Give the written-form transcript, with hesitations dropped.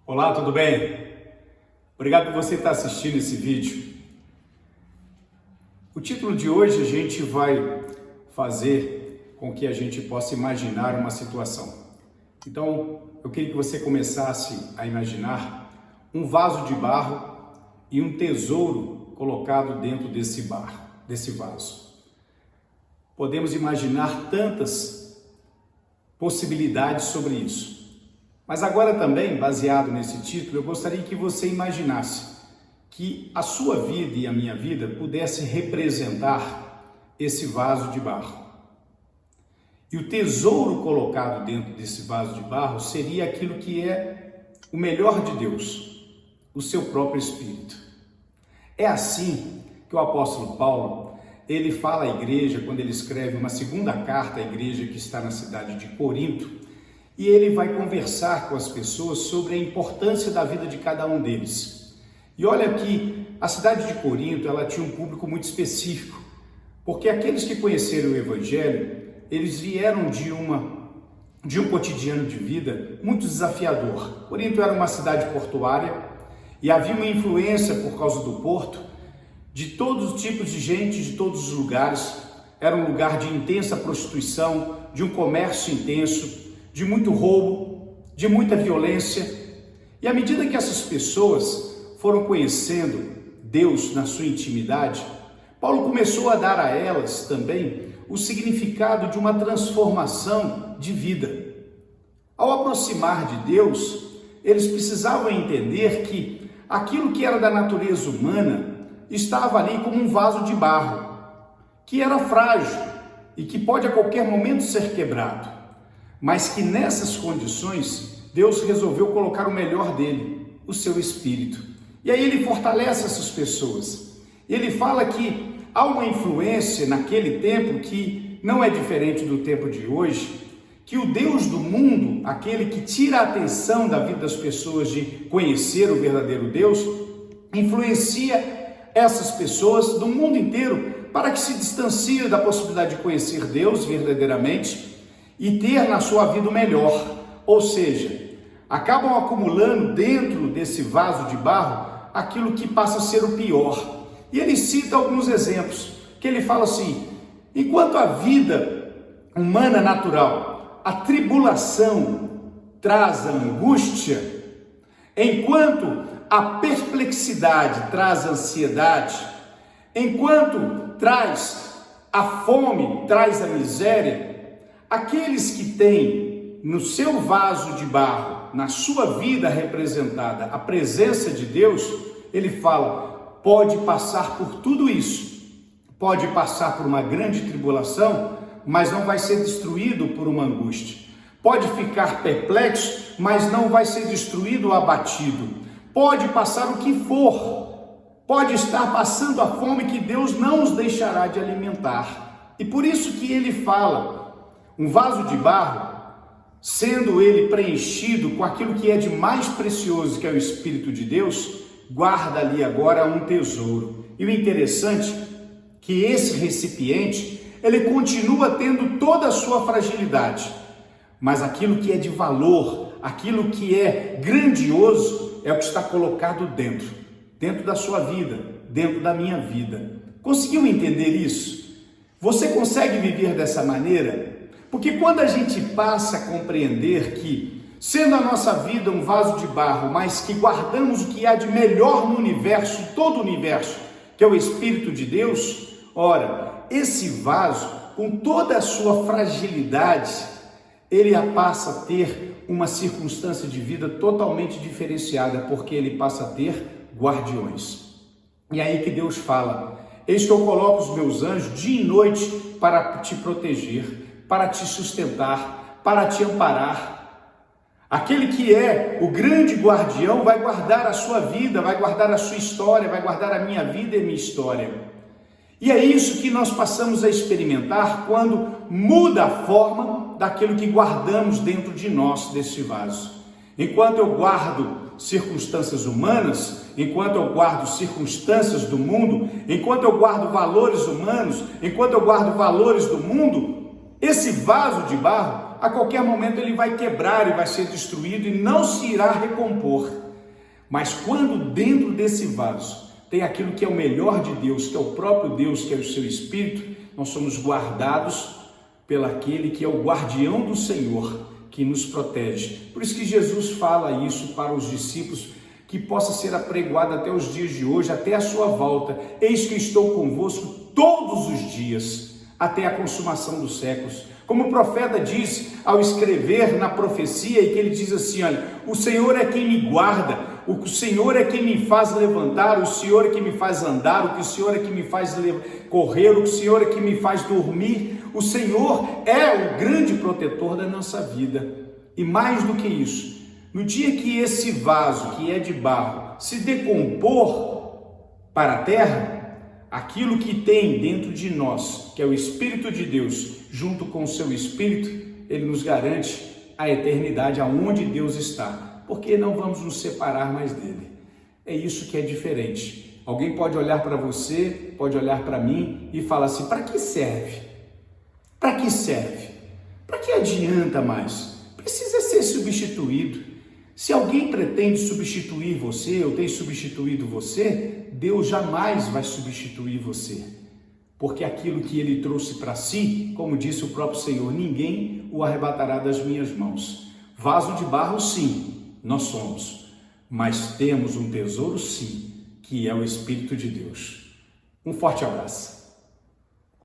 Olá, tudo bem? Obrigado por você estar assistindo esse vídeo. O título de hoje a gente vai fazer com que a gente possa imaginar uma situação. Então, eu queria que você começasse a imaginar um vaso de barro e um tesouro colocado dentro desse vaso. Podemos imaginar tantas possibilidades sobre isso. Mas agora também, baseado nesse título, eu gostaria que você imaginasse que a sua vida e a minha vida pudesse representar esse vaso de barro. E o tesouro colocado dentro desse vaso de barro seria aquilo que é o melhor de Deus, o seu próprio Espírito. É assim que o apóstolo Paulo, ele fala à igreja, quando ele escreve uma segunda carta à igreja que está na cidade de Corinto, e ele vai conversar com as pessoas sobre a importância da vida de cada um deles. E olha que a cidade de Corinto, ela tinha um público muito específico, porque aqueles que conheceram o Evangelho, eles vieram de um cotidiano de vida muito desafiador. Corinto era uma cidade portuária e havia uma influência por causa do porto de todos os tipos de gente, de todos os lugares. Era um lugar de intensa prostituição, de um comércio intenso, de muito roubo, de muita violência. E à medida que essas pessoas foram conhecendo Deus na sua intimidade, Paulo começou a dar a elas também o significado de uma transformação de vida. Ao aproximar de Deus, eles precisavam entender que aquilo que era da natureza humana estava ali como um vaso de barro, que era frágil e que pode a qualquer momento ser quebrado. Mas que nessas condições, Deus resolveu colocar o melhor dele, o seu Espírito. E aí ele fortalece essas pessoas. Ele fala que há uma influência naquele tempo que não é diferente do tempo de hoje, que o Deus do mundo, aquele que tira a atenção da vida das pessoas de conhecer o verdadeiro Deus, influencia essas pessoas do mundo inteiro para que se distanciem da possibilidade de conhecer Deus verdadeiramente e ter na sua vida o melhor, ou seja, acabam acumulando dentro desse vaso de barro aquilo que passa a ser o pior. E ele cita alguns exemplos, que ele fala assim: enquanto a vida humana natural, a tribulação traz a angústia, enquanto a perplexidade traz a ansiedade, enquanto traz a fome, traz a miséria, aqueles que têm no seu vaso de barro, na sua vida representada, a presença de Deus, ele fala, pode passar por tudo isso, pode passar por uma grande tribulação, mas não vai ser destruído por uma angústia. Pode ficar perplexo, mas não vai ser destruído ou abatido. Pode passar o que for, pode estar passando a fome que Deus não os deixará de alimentar. E por isso que ele fala, um vaso de barro, sendo ele preenchido com aquilo que é de mais precioso, que é o Espírito de Deus, guarda ali agora um tesouro. E o interessante é que esse recipiente, ele continua tendo toda a sua fragilidade, mas aquilo que é de valor, aquilo que é grandioso, é o que está colocado dentro da sua vida, dentro da minha vida. Conseguiu entender isso? Você consegue viver dessa maneira? Porque quando a gente passa a compreender que, sendo a nossa vida um vaso de barro, mas que guardamos o que há de melhor no universo, todo o universo, que é o Espírito de Deus, ora, esse vaso, com toda a sua fragilidade, ele passa a ter uma circunstância de vida totalmente diferenciada, porque ele passa a ter guardiões. E aí que Deus fala, eis que eu coloco os meus anjos dia e noite para te proteger, para te sustentar, para te amparar. Aquele que é o grande guardião vai guardar a sua vida, vai guardar a sua história, vai guardar a minha vida e a minha história. E é isso que nós passamos a experimentar quando muda a forma daquilo que guardamos dentro de nós, desse vaso. Enquanto eu guardo circunstâncias humanas, enquanto eu guardo circunstâncias do mundo, enquanto eu guardo valores humanos, enquanto eu guardo valores do mundo, esse vaso de barro, a qualquer momento ele vai quebrar e vai ser destruído e não se irá recompor. Mas quando dentro desse vaso tem aquilo que é o melhor de Deus, que é o próprio Deus, que é o seu Espírito, nós somos guardados pelaquele que é o guardião do Senhor, que nos protege. Por isso que Jesus fala isso para os discípulos, que possa ser apregoado até os dias de hoje, até a sua volta. Eis que estou convosco todos os dias, até a consumação dos séculos. Como o profeta diz ao escrever na profecia, e que ele diz assim, olha, o Senhor é quem me guarda, o Senhor é quem me faz levantar, o Senhor é quem me faz andar, o Senhor é quem me faz correr, o Senhor é quem me faz dormir. O Senhor é o grande protetor da nossa vida. E mais do que isso, no dia que esse vaso, que é de barro, se decompor para a terra, aquilo que tem dentro de nós, que é o Espírito de Deus, junto com o seu Espírito, ele nos garante a eternidade aonde Deus está, porque não vamos nos separar mais dele. É isso que é diferente. Alguém pode olhar para você, pode olhar para mim e falar assim, para que serve? Para que serve? Para que adianta mais? Precisa ser substituído. Se alguém pretende substituir você, ou tem substituído você, Deus jamais vai substituir você. Porque aquilo que ele trouxe para si, como disse o próprio Senhor, ninguém o arrebatará das minhas mãos. Vaso de barro, sim, nós somos. Mas temos um tesouro, sim, que é o Espírito de Deus. Um forte abraço.